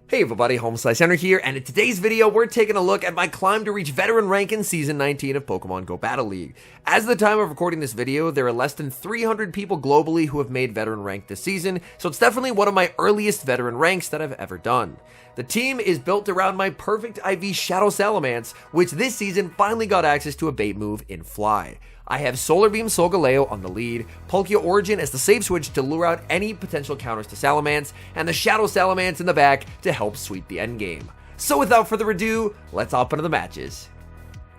Hey everybody, HomeSliceHenry here, and in today's video, we're taking a look at my climb to reach veteran rank in Season 19 of Pokemon Go Battle League. As of the time of recording this video, there are less than 300 people globally who have made veteran rank this season, so it's definitely one of my earliest veteran ranks that I've ever done. The team is built around my perfect IV Shadow Salamence, which this season finally got access to a bait move in Fly. I have Solar Beam Solgaleo on the lead, Palkia Origin as the safe switch to lure out any potential counters to Salamence, and the Shadow Salamence in the back to help sweep the endgame. So without further ado, let's hop into the matches.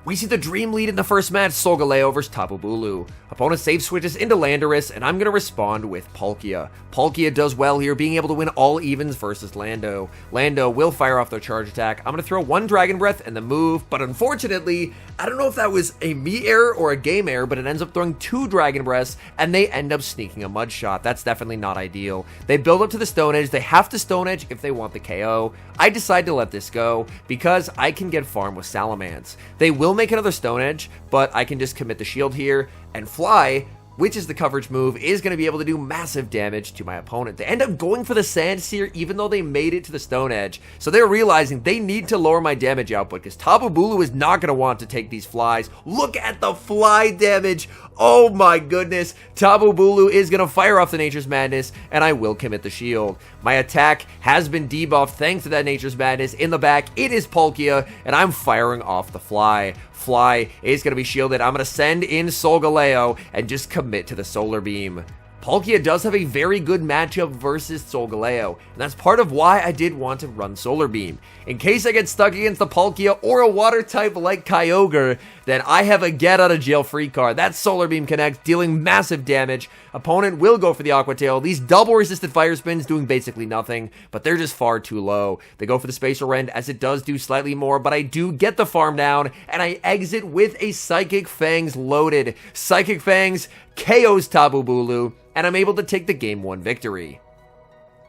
We see the Dream lead in the first match, Solgaleo vs Tapu Bulu. Opponent safe switches into Landorus, and I'm going to respond with Palkia. Palkia does well here, being able to win all evens versus Lando. Lando will fire off their charge attack. I'm going to throw one Dragon Breath and the move, but unfortunately, I don't know if that was a me error or a game error, but it ends up throwing two Dragon Breaths, and they end up sneaking a Mud Shot. That's definitely not ideal. They build up to the Stone Edge. They have to Stone Edge if they want the KO. I decide to let this go because I can get farm with Salamence. They will make another Stone Edge, but I can just commit the shield here, and Fly, which is the coverage move, is going to be able to do massive damage to my opponent. They end up going for the Sand Seer even though they made it to the Stone Edge, so they're realizing they need to lower my damage output because Tapu Bulu is not going to want to take these flies. Look at the fly damage. Oh my goodness. Tapu Bulu is going to fire off the Nature's Madness, and I will commit the shield. My attack has been debuffed thanks to that Nature's Madness. In the back, it is Palkia, and I'm firing off the Fly. Fly is going to be shielded. I'm going to send in Solgaleo and just commit to the Solar Beam. Palkia does have a very good matchup versus Solgaleo, and that's part of why I did want to run Solar Beam. In case I get stuck against the Palkia or a water type like Kyogre, then I have a get out of jail free card. That Solar Beam connects, dealing massive damage. Opponent will go for the Aqua Tail. These double resisted fire spins doing basically nothing, but they're just far too low. They go for the Spatial Rend as it does do slightly more, but I do get the farm down, and I exit with a Psychic Fangs loaded. Psychic Fangs KOs Tapu Bulu, and I'm able to take the Game 1 victory.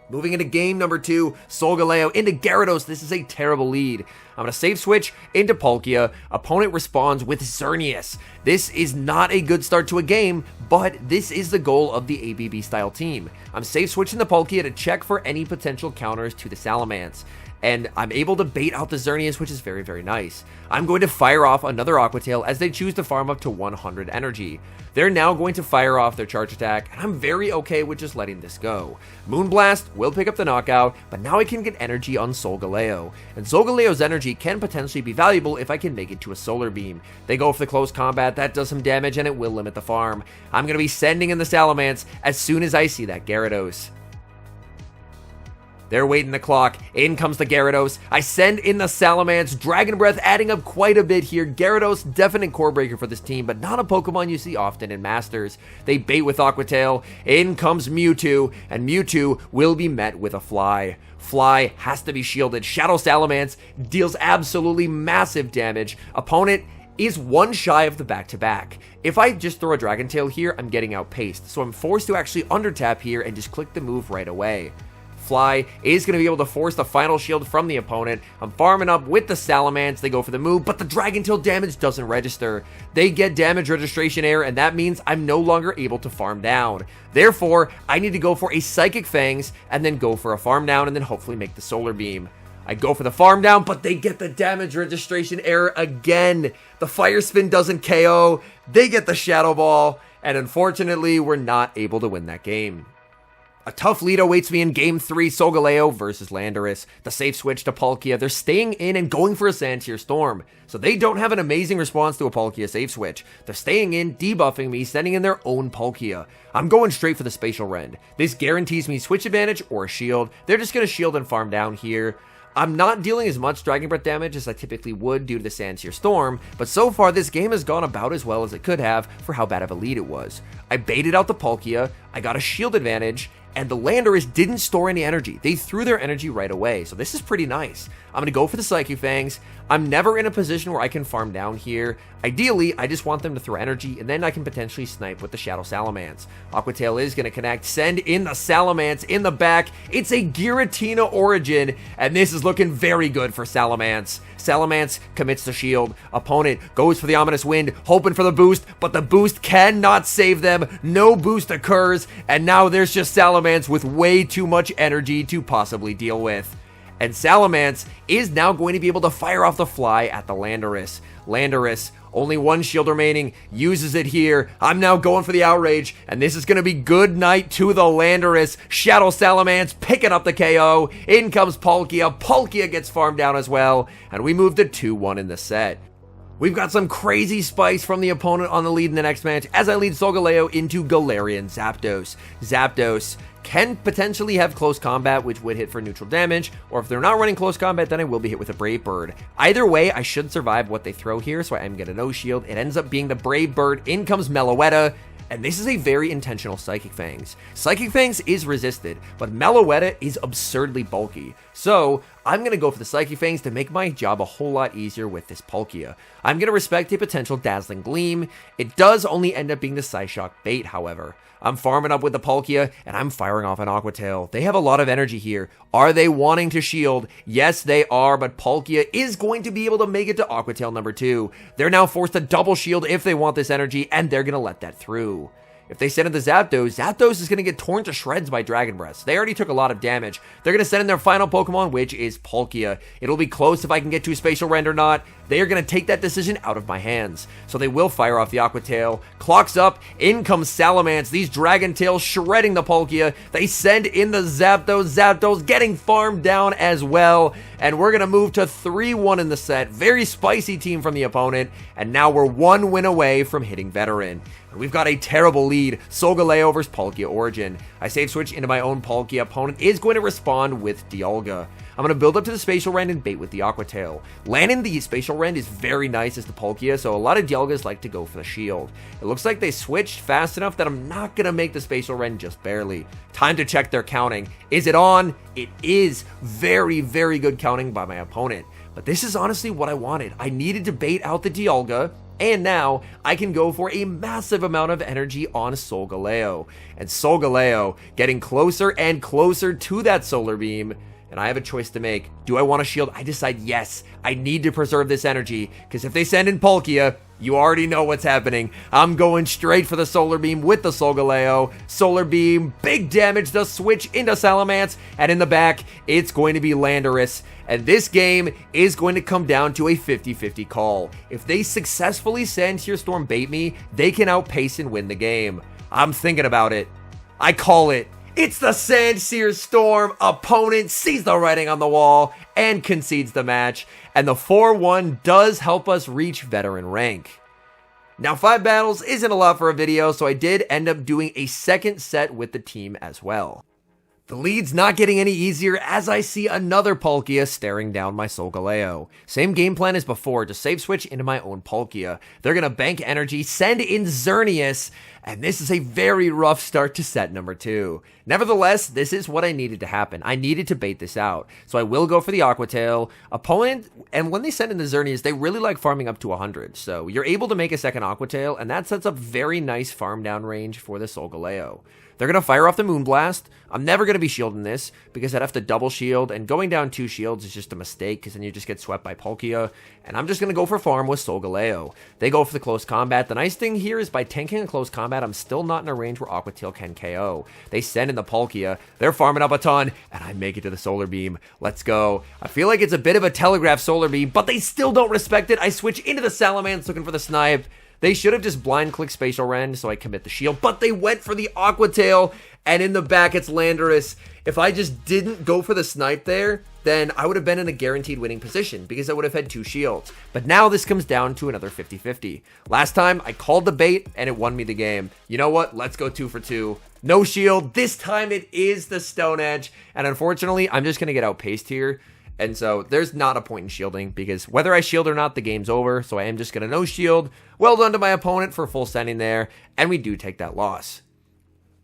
Moving into game number 2, Solgaleo into Gyarados. This is a terrible lead. I'm going to save switch into Palkia. Opponent responds with Xerneas. This is not a good start to a game, but this is the goal of the ABB style team. I'm safe switching the Palkia to check for any potential counters to the Salamence, and I'm able to bait out the Xerneas, which is very, very nice. I'm going to fire off another Aqua Tail as they choose to farm up to 100 energy. They're now going to fire off their charge attack, and I'm very okay with just letting this go. Moonblast will pick up the knockout, but now I can get energy on Solgaleo, and Solgaleo's energy can potentially be valuable if I can make it to a Solar Beam. They go for the close combat, that does some damage, and it will limit the farm. I'm going to be sending in the Salamence as soon as I see that Gyarados. They're waiting the clock. In comes the Gyarados. I send in the Salamence. Dragon Breath adding up quite a bit here. Gyarados, definite core breaker for this team, but not a Pokemon you see often in Masters. They bait with Aqua Tail. In comes Mewtwo, and Mewtwo will be met with a Fly. Fly has to be shielded. Shadow Salamence deals absolutely massive damage. Opponent is one shy of the back-to-back. If I just throw a Dragon Tail here, I'm getting outpaced, so I'm forced to actually undertap here and just click the move right away. Fly is going to be able to force the final shield from the opponent. I'm farming up with the Salamence. They go for the move, but the Dragon Tail damage doesn't register. They get damage registration error, and that means I'm no longer able to farm down. Therefore, I need to go for a Psychic Fangs and then go for a farm down and then hopefully make the Solar Beam. I go for the farm down, but they get the damage registration error again. The Fire Spin doesn't KO. They get the Shadow Ball, and unfortunately, we're not able to win that game. A tough lead awaits me in Game 3, Solgaleo versus Landorus. The safe switch to Palkia. They're staying in and going for a Sand Seer Storm, so they don't have an amazing response to a Palkia safe switch. They're staying in, debuffing me, sending in their own Palkia. I'm going straight for the Spatial Rend. This guarantees me switch advantage or a shield. They're just going to shield and farm down here. I'm not dealing as much Dragon Breath damage as I typically would due to the Sand Seer Storm, but so far this game has gone about as well as it could have for how bad of a lead it was. I baited out the Palkia, I got a shield advantage, and the Landorus didn't store any energy. They threw their energy right away, so this is pretty nice. I'm going to go for the Psychic Fangs. I'm never in a position where I can farm down here. Ideally, I just want them to throw energy, and then I can potentially snipe with the Shadow Salamence. Aqua Tail is going to connect. Send in the Salamence in the back. It's a Giratina Origin, and this is looking very good for Salamence. Salamence commits the shield. Opponent goes for the Ominous Wind, hoping for the boost, but the boost cannot save them. No boost occurs, and now there's just Salamence with way too much energy to possibly deal with. And Salamence is now going to be able to fire off the fly at the Landorus. Landorus, only one shield remaining, uses it here. I'm now going for the outrage, and this is going to be good night to the Landorus. Shadow Salamence picking up the KO. In comes Palkia. Palkia gets farmed down as well, and we move to 2-1 in the set. We've got some crazy spikes from the opponent on the lead in the next match as I lead Solgaleo into Galarian Zapdos. Zapdos can potentially have close combat, which would hit for neutral damage, or if they're not running close combat, then I will be hit with a Brave Bird. Either way, I should survive what they throw here, so I am getting no shield. It ends up being the Brave Bird. In comes Meloetta, and this is a very intentional Psychic Fangs. Psychic Fangs is resisted, but Meloetta is absurdly bulky. So I'm going to go for the Psychic Fangs to make my job a whole lot easier with this Palkia. I'm going to respect a potential Dazzling Gleam. It does only end up being the Psyshock bait, however. I'm farming up with the Palkia, and I'm firing off an Aqua Tail. They have a lot of energy here. Are they wanting to shield? Yes, they are, but Palkia is going to be able to make it to Aqua Tail number 2. They're now forced to double shield if they want this energy, and they're going to let that through. If they send in the Zapdos, Zapdos is going to get torn to shreds by Dragon Breath. They already took a lot of damage. They're going to send in their final Pokemon, which is Palkia. It'll be close if I can get to a Spatial Rend or not. They are going to take that decision out of my hands. So they will fire off the Aqua Tail. Clock's up. In comes Salamence. These Dragon Tails shredding the Palkia. They send in the Zapdos. Zapdos getting farmed down as well. And we're going to move to 3-1 in the set. Very spicy team from the opponent. And now we're 1 win away from hitting Veteran. And we've got a terrible lead. Solgaleo versus Palkia Origin. I save switch into my own Palkia. Opponent is going to respond with Dialga. I'm going to build up to the Spatial Rend and bait with the Aqua Tail. Landing the Spatial Rend is very nice as the Palkia, so a lot of Dialgas like to go for the shield. It looks like they switched fast enough that I'm not going to make the Spatial Rend just barely. Time to check their counting. Is it on? It is. Very, very good counting by my opponent. But this is honestly what I wanted. I needed to bait out the Dialga, and now I can go for a massive amount of energy on Solgaleo. And Solgaleo getting closer and closer to that Solar Beam. And I have a choice to make. Do I want to shield? I decide yes. I need to preserve this energy. Because if they send in Palkia, you already know what's happening. I'm going straight for the Solar Beam with the Solgaleo. Solar Beam, big damage, the switch into Salamence. And in the back, it's going to be Landorus. And this game is going to come down to a 50-50 call. If they successfully send Tear Storm bait me, they can outpace and win the game. I'm thinking about it. I call it. It's the Sandsear Storm. Opponent sees the writing on the wall and concedes the match. And the 4-1 does help us reach Veteran rank. Now 5 battles isn't a lot for a video, so I did end up doing a second set with the team as well. The lead's not getting any easier as I see another Palkia staring down my Solgaleo. Same game plan as before, just save switch into my own Palkia. They're going to bank energy, send in Xerneas, and this is a very rough start to set number 2. Nevertheless, this is what I needed to happen. I needed to bait this out. So I will go for the Aqua Tail. Opponent, and when they send in the Xerneas, they really like farming up to 100. So you're able to make a second Aqua Tail, and that sets up very nice farm down range for the Solgaleo. They're going to fire off the Moonblast. I'm never going to be shielding this because I'd have to double shield, and going down 2 shields is just a mistake because then you just get swept by Palkia, and I'm just going to go for farm with Solgaleo. They go for the close combat. The nice thing here is by tanking in close combat, I'm still not in a range where Aqua Tail can KO. They send in the Palkia. They're farming up a ton, and I make it to the Solar Beam. Let's go. I feel like it's a bit of a telegraph Solar Beam, but they still don't respect it. I switch into the Salamence looking for the snipe. They should have just blind clicked Spatial Rend so I commit the shield, but they went for the Aqua Tail, and in the back it's Landorus. If I just didn't go for the snipe there, then I would have been in a guaranteed winning position because I would have had 2 shields. But now this comes down to another 50-50. Last time I called the bait and it won me the game. You know what? Let's go 2 for 2. No shield. This time it is the Stone Edge, and unfortunately I'm just going to get outpaced here. And so there's not a point in shielding because whether I shield or not, the game's over. So I am just going to no shield. Well done to my opponent for full sending there. And we do take that loss.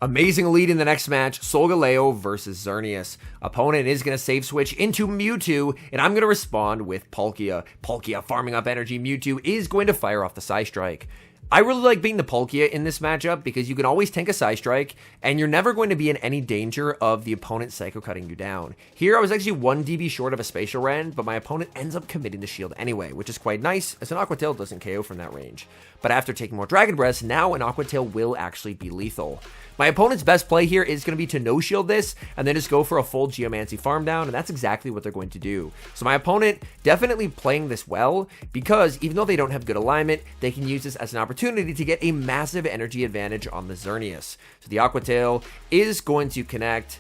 Amazing lead in the next match, Solgaleo versus Xerneas. Opponent is going to save switch into Mewtwo, and I'm going to respond with Palkia. Palkia farming up energy. Mewtwo is going to fire off the Psystrike. I really like being the Palkia in this matchup because you can always tank a Psystrike, and you're never going to be in any danger of the opponent Psycho cutting you down. Here, I was actually 1 dB short of a Spatial Rend, but my opponent ends up committing the shield anyway, which is quite nice, as an Aqua Tail doesn't KO from that range. But after taking more Dragon Breaths, now an Aqua Tail will actually be lethal. My opponent's best play here is going to be to no-shield this, and then just go for a full Geomancy farm down, and that's exactly what they're going to do. So my opponent definitely playing this well, because even though they don't have good alignment, they can use this as an opportunity to get a massive energy advantage on the Xerneas. So the Aqua Tail is going to connect.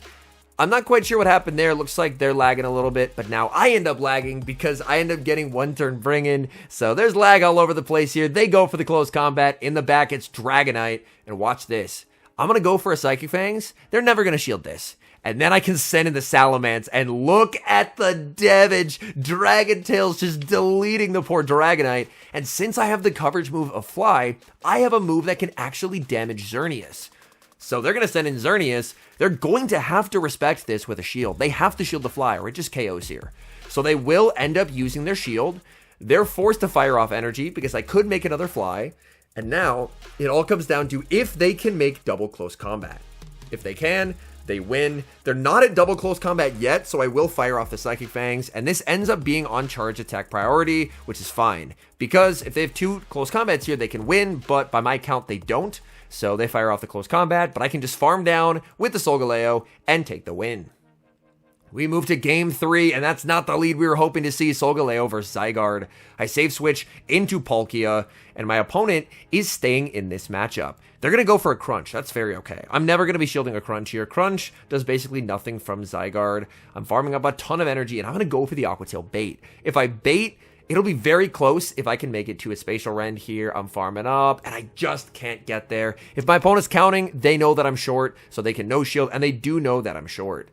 I'm not quite sure what happened there. Looks like they're lagging a little bit, but now I end up lagging because I end up getting 1-turn bring-in. So there's lag all over the place here. They go for the close combat. In the back, it's Dragonite, and watch this. I'm going to go for a Psychic Fangs. They're never going to shield this. And then I can send in the Salamence, and look at the damage. Dragon Tail's just deleting the poor Dragonite. And since I have the coverage move of Fly, I have a move that can actually damage Xerneas. So they're going to send in Xerneas. They're going to have to respect this with a shield. They have to shield the Fly, or it just KOs here. So they will end up using their shield. They're forced to fire off energy because I could make another Fly. And now, it all comes down to if they can make double close combat. If they can, they win. They're not at double close combat yet, so I will fire off the Psychic Fangs, and this ends up being on charge attack priority, which is fine. Because if they have 2 close combats here, they can win, but by my count, they don't. So they fire off the close combat, but I can just farm down with the Solgaleo and take the win. We move to game 3, and that's not the lead we were hoping to see. Solgaleo versus Zygarde. I save switch into Palkia, and my opponent is staying in this matchup. They're going to go for a Crunch. That's very okay. I'm never going to be shielding a Crunch here. Crunch does basically nothing from Zygarde. I'm farming up a ton of energy, and I'm going to go for the Aqua Tail bait. If I bait, it'll be very close if I can make it to a Spatial Rend here. I'm farming up, and I just can't get there. If my opponent's counting, they know that I'm short, so they can no-shield, and they do know that I'm short.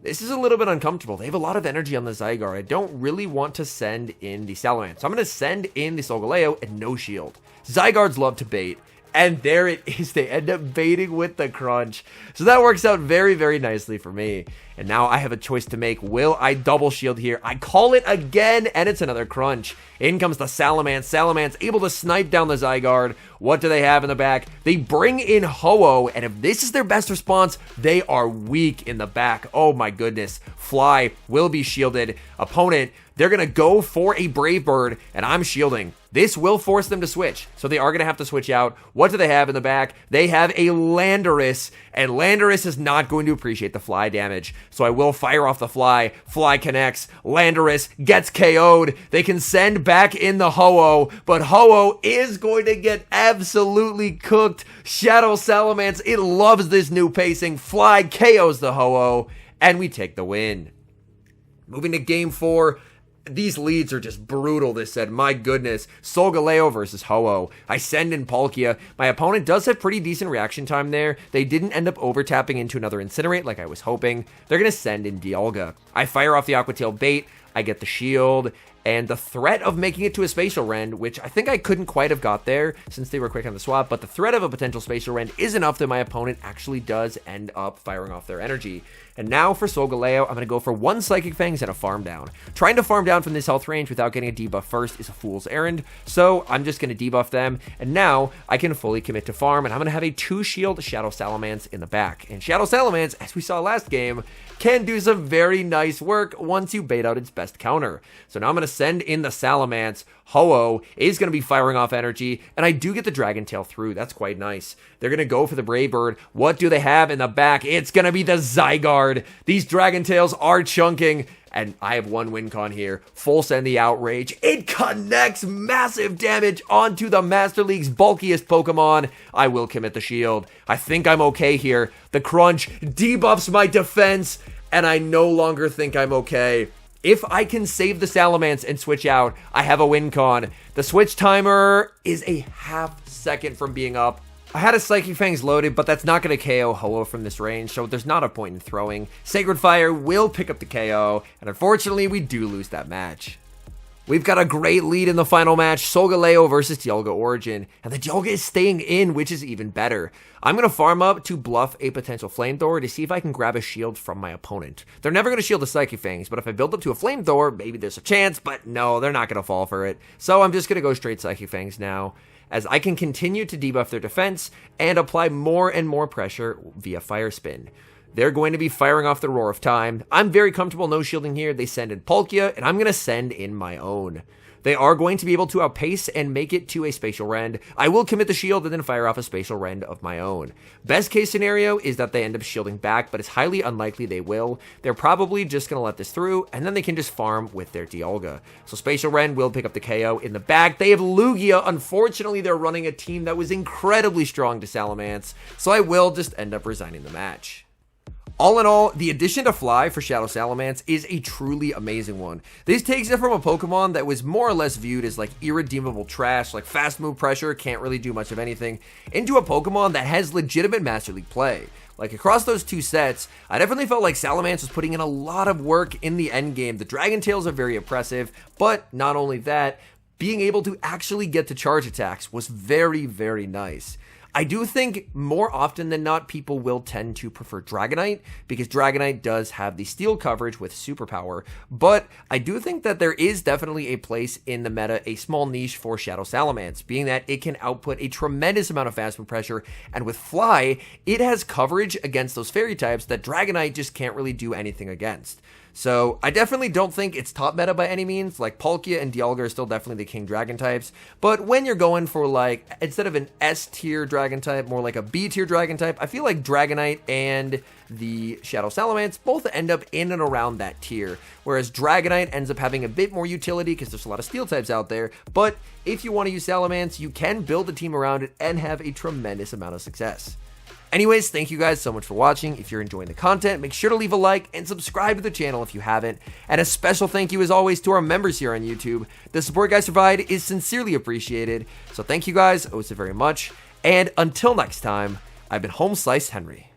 This is a little bit uncomfortable. They have a lot of energy on the Zygarde. I don't really want to send in the Salamence. So I'm going to send in the Solgaleo and no shield. Zygardes love to bait. And there it is. They end up baiting with the Crunch. So that works out very, very nicely for me. And now I have a choice to make. Will I double shield here? I call it again, and it's another Crunch. In comes the Salamence. Salamence able to snipe down the Zygarde. What do they have in the back? They bring in Ho-Oh, and if this is their best response, they are weak in the back. Oh my goodness. Fly will be shielded. Opponent, they're going to go for a Brave Bird, and I'm shielding. This will force them to switch, so they are going to have to switch out. What do they have in the back? They have a Landorus, and Landorus is not going to appreciate the Fly damage, so I will fire off the Fly. Fly connects. Landorus gets KO'd. They can send back in the Ho-Oh, but Ho-Oh is going to get absolutely cooked. Shadow Salamence, it loves this new pacing. Fly KOs the Ho-Oh, and we take the win. Moving to game 4. These leads are just brutal, this set. My goodness. Solgaleo versus Ho-Oh. I send in Palkia. My opponent does have pretty decent reaction time there. They didn't end up over-tapping into another Incinerate like I was hoping. They're going to send in Dialga. I fire off the Aqua Tail bait. I get the shield. And the threat of making it to a Spatial Rend, which I think I couldn't quite have got there since they were quick on the swap, but the threat of a potential Spatial Rend is enough that my opponent actually does end up firing off their energy. And now for Solgaleo, I'm going to go for 1 Psychic Fangs and a farm down. Trying to farm down from this health range without getting a debuff first is a fool's errand, so I'm just going to debuff them, and now I can fully commit to farm, and I'm going to have a 2-shield Shadow Salamence in the back. And Shadow Salamence, as we saw last game, can do some very nice work once you bait out its best counter. So now I'm going to send in the Salamence. Ho-Oh is going to be firing off energy, and I do get the Dragon Tail through. That's quite nice. They're going to go for the Brave Bird. What do they have in the back? It's going to be the Zygarde. These Dragon Tails are chunking, and I have 1 win con here. Full send the Outrage. It connects massive damage onto the Master League's bulkiest Pokemon. I will commit the shield. I think I'm okay here. The Crunch debuffs my defense, and I no longer think I'm okay. If I can save the Salamence and switch out, I have a win con. The switch timer is a ½ second from being up. I had a Psychic Fangs loaded, but that's not going to KO Ho-Oh from this range, so there's not a point in throwing. Sacred Fire will pick up the KO, and unfortunately, we do lose that match. We've got a great lead in the final match, Solgaleo versus Dialga Origin, and the Dialga is staying in, which is even better. I'm going to farm up to bluff a potential Flamethrower to see if I can grab a shield from my opponent. They're never going to shield the Psychic Fangs, but if I build up to a Flamethrower, maybe there's a chance, but no, they're not going to fall for it. So I'm just going to go straight Psychic Fangs now. as I can continue to debuff their defense and apply more and more pressure via Fire Spin. They're going to be firing off the Roar of Time. I'm very comfortable no shielding here. They send in Palkia, and I'm going to send in my own. They are going to be able to outpace and make it to a Spatial Rend. I will commit the shield and then fire off a Spatial Rend of my own. Best case scenario is that they end up shielding back, but it's highly unlikely they will. They're probably just going to let this through, and then they can just farm with their Dialga. So Spatial Rend will pick up the KO in the back. They have Lugia. Unfortunately, they're running a team that was incredibly strong to Salamence, so I will just end up resigning the match. All in all, the addition to Fly for Shadow Salamence is a truly amazing one. This takes it from a Pokemon that was more or less viewed as like irredeemable trash, like fast move pressure, can't really do much of anything, into a Pokemon that has legitimate Master League play. Like across those two sets, I definitely felt like Salamence was putting in a lot of work in the end game. The Dragon Tails are very impressive, but not only that, being able to actually get to charge attacks was very, very nice. I do think more often than not, people will tend to prefer Dragonite because Dragonite does have the steel coverage with superpower, but I do think that there is definitely a place in the meta, a small niche for Shadow Salamence, being that it can output a tremendous amount of fast move pressure, and with Fly, it has coverage against those fairy types that Dragonite just can't really do anything against. So I definitely don't think it's top meta by any means. Like Palkia and Dialga are still definitely the king dragon types, but when you're going for like, instead of an S tier dragon type, more like a B tier dragon type, I feel like Dragonite and the Shadow Salamence both end up in and around that tier, whereas Dragonite ends up having a bit more utility because there's a lot of steel types out there, but if you want to use Salamence, you can build a team around it and have a tremendous amount of success. Anyways, thank you guys so much for watching. If you're enjoying the content, make sure to leave a like and subscribe to the channel if you haven't. And a special thank you as always to our members here on YouTube. The support you guys provide is sincerely appreciated. So thank you guys, oh so very much. And until next time, I've been HomeSliceHenry.